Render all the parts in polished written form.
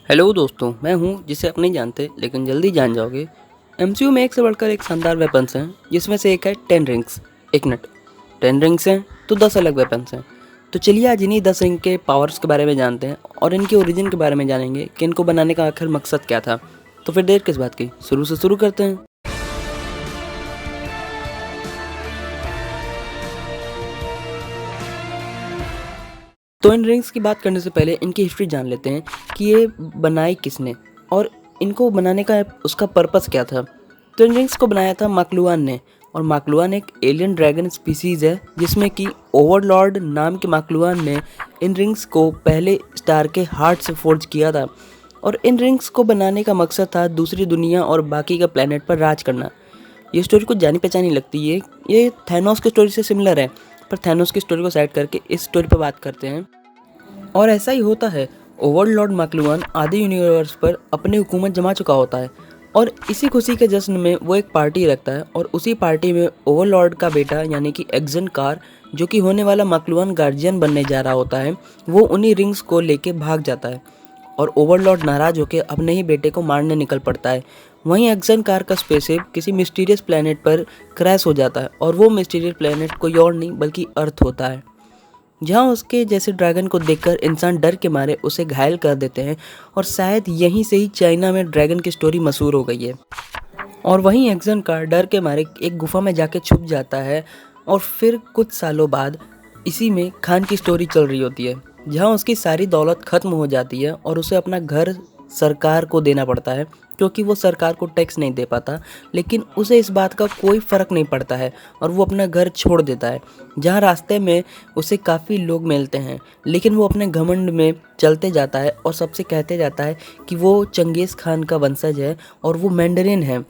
Hello दोस्तों, मैं हूं जिसे आप नहीं जानते लेकिन जल्दी जान जाओगे। एमसीयू में एक से बढ़कर एक शानदार वेपन्स हैं, जिसमें से एक है 10 रिंग्स। एक मिनट, 10 रिंग्स हैं तो 10 अलग वेपन्स हैं। तो चलिए आज इन्हीं 10 रिंग के पावर्स के बारे में जानते हैं और इनके ओरिजिन के बारे में जानेंगे कि इनको बनाने का आखिर मकसद क्या था। तो फिर देर किस बात की, शुरू से शुरू करते हैं। तो इन रिंग्स की बात करने से पहले इनकी हिस्ट्री जान लेते हैं कि ये बनाई किसने और इनको बनाने का उसका पर्पस क्या था। तो इन रिंग्स को बनाया था माकलुआन ने, और माकलुआन एक एलियन ड्रैगन स्पीसीज है जिसमें कि ओवरलॉर्ड नाम के माकलुआन ने इन रिंग्स को पहले स्टार के हार्ट से फोर्ज किया था। और इन रिंग्स को बनाने का मकसद था दूसरी दुनिया और बाकी के प्लेनेट पर राज करना। ये स्टोरी कुछ जानी पहचानी लगती है, ये थैनोस की स्टोरी से सिमिलर है, पर थैनोस की स्टोरी को साइड करके इस स्टोरी पर बात करते हैं। और ऐसा ही होता है, ओवरलॉर्ड माकलुआन आधे यूनिवर्स पर अपनी हुकूमत जमा चुका होता है और इसी खुशी के जश्न में वो एक पार्टी रखता है। और उसी पार्टी में ओवरलॉर्ड का बेटा यानी कि एक्जन कार, जो कि होने वाला माकलुआन गार्जियन बनने जा रहा होता है, वो उन्हीं रिंग्स को लेके भाग जाता है और ओवरलॉर्ड नाराज होकर अपने ही बेटे को मारने निकल पड़ता है। वहीं एक्जन कार का स्पेसशिप किसी मिस्टीरियस प्लेनेट पर क्रैश हो जाता है और वो मिस्टीरियस प्लेनेट कोई और नहीं बल्कि अर्थ होता है, जहां उसके जैसे ड्रैगन को देखकर इंसान डर के मारे उसे घायल कर देते हैं। और शायद यहीं से ही चाइना में ड्रैगन की स्टोरी मशहूर हो गई है। और वहीं एक्सन कार डर के मारे एक गुफा में जाके छुप जाता है और फिर कुछ सालों बाद इसी में खान की स्टोरी चल रही होती है, जहां उसकी सारी दौलत खत्म हो जाती है और उसे अपना घर सरकार को देना पड़ता है, क्योंकि वो सरकार को टैक्स नहीं दे पाता। लेकिन उसे इस बात का कोई फ़र्क नहीं पड़ता है और वो अपना घर छोड़ देता है। जहाँ रास्ते में उसे काफ़ी लोग मिलते हैं, लेकिन वो अपने घमंड में चलते जाता है और सबसे कहते जाता है कि वो चंगेज़ खान का वंशज है और वो मैंडरिन है।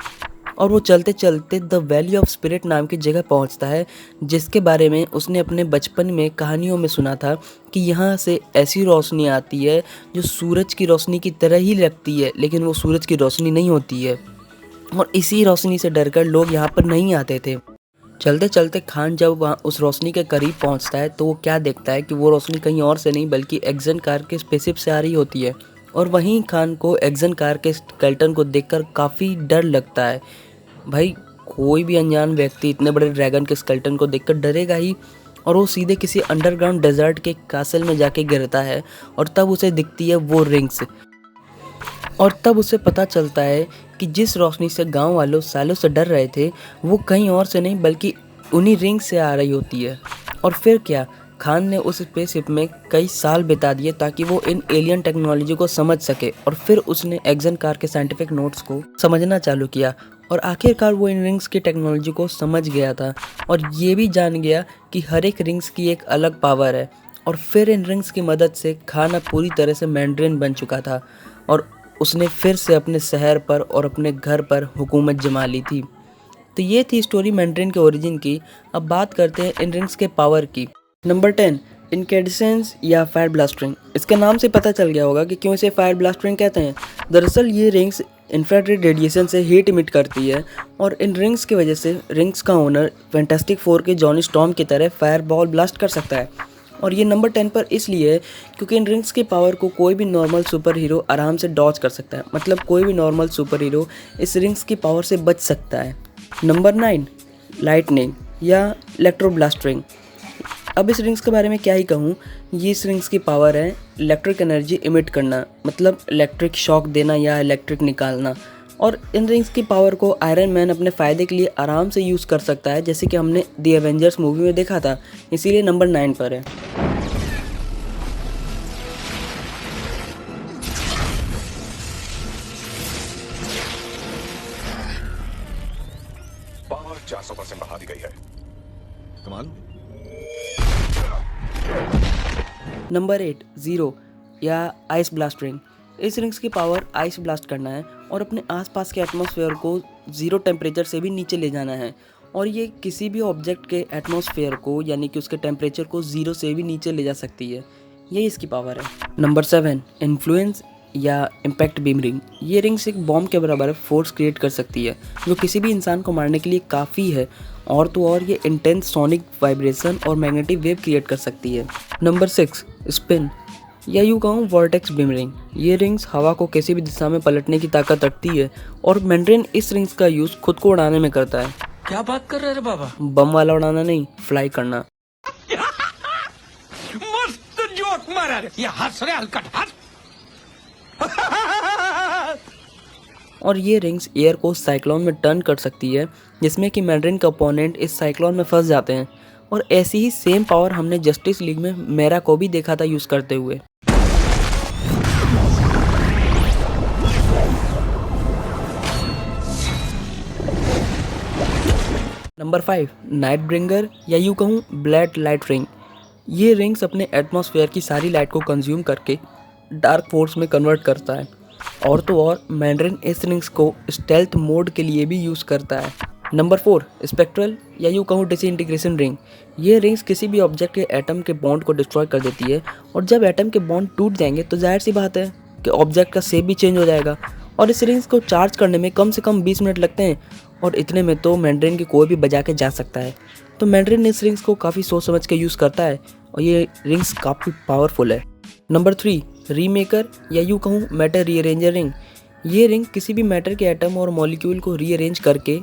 और वो चलते चलते द वैली ऑफ स्पिरिट नाम की जगह पहुंचता है, जिसके बारे में उसने अपने बचपन में कहानियों में सुना था कि यहाँ से ऐसी रोशनी आती है जो सूरज की रोशनी की तरह ही लगती है, लेकिन वो सूरज की रोशनी नहीं होती है। और इसी रोशनी से डरकर लोग यहाँ पर नहीं आते थे। चलते चलते खान जब वहाँ उस रोशनी के करीब पहुँचता है तो वो क्या देखता है कि वो रोशनी कहीं और से नहीं बल्कि एक्सन कार के स्पेसशिप से आ रही होती है। और वहीं खान को एक्सन कार के स्केलेटन को देखकर काफ़ी डर लगता है। भाई, कोई भी अनजान व्यक्ति इतने बड़े ड्रैगन के स्केलेटन को देखकर डरेगा ही। और वो सीधे किसी अंडरग्राउंड डेजर्ट के कासल में जाके गिरता है और तब उसे दिखती है वो रिंग्स। और तब उसे पता चलता है कि जिस रोशनी से गांव वालों सालों से डर रहे थे, वो कहीं और से नहीं बल्कि उन्हीं रिंग से आ रही होती है। और फिर क्या, खान ने उस स्पेसशिप में कई साल बिता दिए ताकि वो इन एलियन टेक्नोलॉजी को समझ सके। और फिर उसने एक्सन कार के साइंटिफिक नोट्स को समझना चालू किया और आखिरकार वो इन रिंग्स की टेक्नोलॉजी को समझ गया था और ये भी जान गया कि हर एक रिंग्स की एक अलग पावर है। और फिर इन रिंग्स की मदद से खान अब पूरी तरह से मैंड्रिन बन चुका था और उसने फिर से अपने शहर पर और अपने घर पर हुकूमत जमा ली थी। तो ये थी स्टोरी मैंड्रिन के ओरिजिन की। अब बात करते हैं इन रिंग्स के पावर की। नंबर 10, इनकैंडेसेंस या फायर ब्लास्टिंग। इसके नाम से पता चल गया होगा कि क्यों इसे फायर ब्लास्टिंग कहते हैं। दरअसल ये रिंग्स इंफ्रारेड रेडिएशन से हीट इमिट करती है और इन रिंग्स की वजह से रिंग्स का ओनर फैंटास्टिक फोर के जॉनी स्टॉर्म की तरह फायर बॉल ब्लास्ट कर सकता है। और ये नंबर 10 पर इसलिए है क्योंकि इन रिंग्स की पावर को कोई भी नॉर्मल सुपर हीरो आराम से डॉज कर सकता है। मतलब कोई भी नॉर्मल सुपर हीरो इस रिंग्स की पावर से बच सकता है। नंबर 9, लाइटनिंग या इलेक्ट्रोब्लास्टिंग। अब इस रिंग्स के बारे में क्या ही कहूँ, ये इस रिंग्स की पावर है इलेक्ट्रिक एनर्जी इमिट करना, मतलब इलेक्ट्रिक शॉक देना या इलेक्ट्रिक निकालना। और इन रिंग्स की पावर को आयरन मैन अपने फ़ायदे के लिए आराम से यूज़ कर सकता है, जैसे कि हमने द एवेंजर्स मूवी में देखा था। इसीलिए नंबर 9 पर है। पावर 400% बढ़ा दी गई है। कमाल। नंबर 8, ज़ीरो या आइस ब्लास्टिंग। इस रिंग्स की पावर आइस ब्लास्ट करना है और अपने आसपास के एटमॉस्फेयर को ज़ीरो टेम्परेचर से भी नीचे ले जाना है। और ये किसी भी ऑब्जेक्ट के एटमॉस्फेयर को यानी कि उसके टेम्परेचर को ज़ीरो से भी नीचे ले जा सकती है। यही इसकी पावर है। नंबर 7, इन्फ्लुएंस या इम्पैक्ट बीम रिंग। ये रिंग्स एक बॉम्ब के बराबर फोर्स क्रिएट कर सकती है जो किसी भी इंसान को मारने के लिए काफ़ी है। और तो और ये इंटेंस सोनिक वाइब्रेशन और मैग्नेटिक वेव क्रिएट कर सकती है। नंबर 6, स्पिन या यूँ कहूँ वॉर्टेक्स बीम रिंग। ये रिंग्स हवा को किसी भी दिशा में पलटने की ताकत रखती है और मैंड्रेन इस रिंग्स का यूज़ खुद को उड़ाने में करता है। क्या बात कर रहे रे बाबा? बम वाला उड़ाना नहीं, फ्लाई करना। मस्त जोक मारा रे। ये हंस रे हलकट हंस। और ये रिंग्स एयर को साइक्लोन में टर्न कर सकती है, जिसमें कि मैंड्रेन के ओपोनेंट इस साइक्लोन में फंस जाते हैं। और ऐसी ही सेम पावर हमने जस्टिस लीग में मेरा को भी देखा था यूज़ करते हुए। नंबर 5, नाइट ब्रिंगर या यूँ कहूँ ब्लैड लाइट रिंग। ये रिंग्स अपने एटमॉस्फेयर की सारी लाइट को कंज्यूम करके डार्क फोर्स में कन्वर्ट करता है। और तो और मैंड्रेन इस रिंग्स को स्टेल्थ मोड के लिए भी यूज़ करता है। नंबर 4, स्पेक्ट्रल या यूँ कहूँ डिसइंटीग्रेशन रिंग। ये रिंग्स किसी भी ऑब्जेक्ट के एटम के बॉन्ड को डिस्ट्रॉय कर देती है और जब एटम के बॉन्ड टूट जाएंगे तो जाहिर सी बात है कि ऑब्जेक्ट का शेप भी चेंज हो जाएगा। और इस रिंग्स को चार्ज करने में कम से कम 20 मिनट लगते हैं और इतने में तो मैंड्रेन की कोई भी बजा के जा सकता है। तो मैंड्रेन इस रिंग्स को काफ़ी सोच समझ के यूज़ करता है और ये रिंग्स काफ़ी पावरफुल है। नंबर 3, रीमेकर या यूँ कहूँ मैटर रीअरेंजर रिंग। ये रिंग किसी भी मैटर के एटम और मॉलिक्यूल को रीअरेंज करके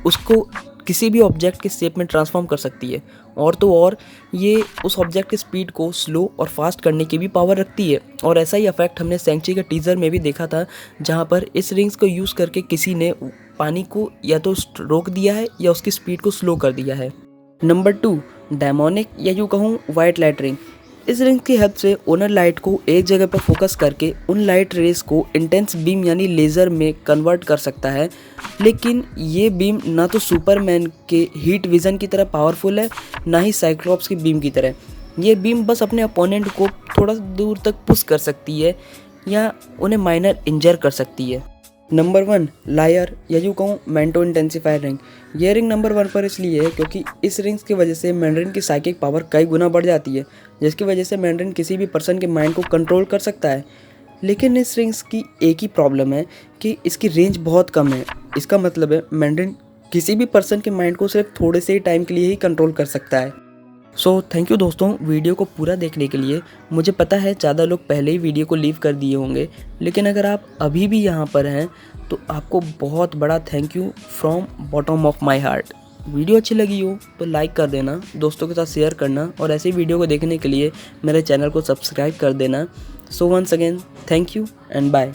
उसको किसी भी ऑब्जेक्ट के शेप में ट्रांसफॉर्म कर सकती है। और तो और ये उस ऑब्जेक्ट के स्पीड को स्लो और फास्ट करने की भी पावर रखती है। और ऐसा ही इफेक्ट हमने सेंचुरी के टीज़र में भी देखा था, जहाँ पर इस रिंग्स को यूज़ करके किसी ने पानी को या तो रोक दिया है या उसकी स्पीड को स्लो कर दिया है। नंबर 2, डेमोनिक या यूँ कहूँ वाइट लाइट रिंग। इस रिंग की हेल्प से ओनर लाइट को एक जगह पर फोकस करके उन लाइट रेस को इंटेंस बीम यानी लेज़र में कन्वर्ट कर सकता है। लेकिन ये बीम ना तो सुपरमैन के हीट विज़न की तरह पावरफुल है, ना ही साइक्लोप्स की बीम की तरह। ये बीम बस अपने अपोनेंट को थोड़ा दूर तक पुश कर सकती है या उन्हें माइनर इंजर कर सकती है। नंबर 1, लायर या यूँ कहूँ मेंटो इंटेंसीफायर रिंग। ये रिंग नंबर 1 पर इसलिए है क्योंकि इस रिंग्स की वजह से मैंड्रेन की साइकिक पावर कई गुना बढ़ जाती है, जिसकी वजह से मैंड्रेन किसी भी पर्सन के माइंड को कंट्रोल कर सकता है। लेकिन इस रिंग्स की एक ही प्रॉब्लम है कि इसकी रेंज बहुत कम है। इसका मतलब है मैंड्रेन किसी भी पर्सन के माइंड को सिर्फ थोड़े से ही टाइम के लिए ही कंट्रोल कर सकता है। सो थैंक यू दोस्तों वीडियो को पूरा देखने के लिए। मुझे पता है ज़्यादा लोग पहले ही वीडियो को लीव कर दिए होंगे, लेकिन अगर आप अभी भी यहाँ पर हैं तो आपको बहुत बड़ा thank you from bottom of my heart. Video अच्छी लगी हो तो लाइक कर देना, दोस्तों के साथ शेयर करना और ऐसे वीडियो को देखने के लिए मेरे चैनल को सब्सक्राइब कर देना। So once again thank you and bye.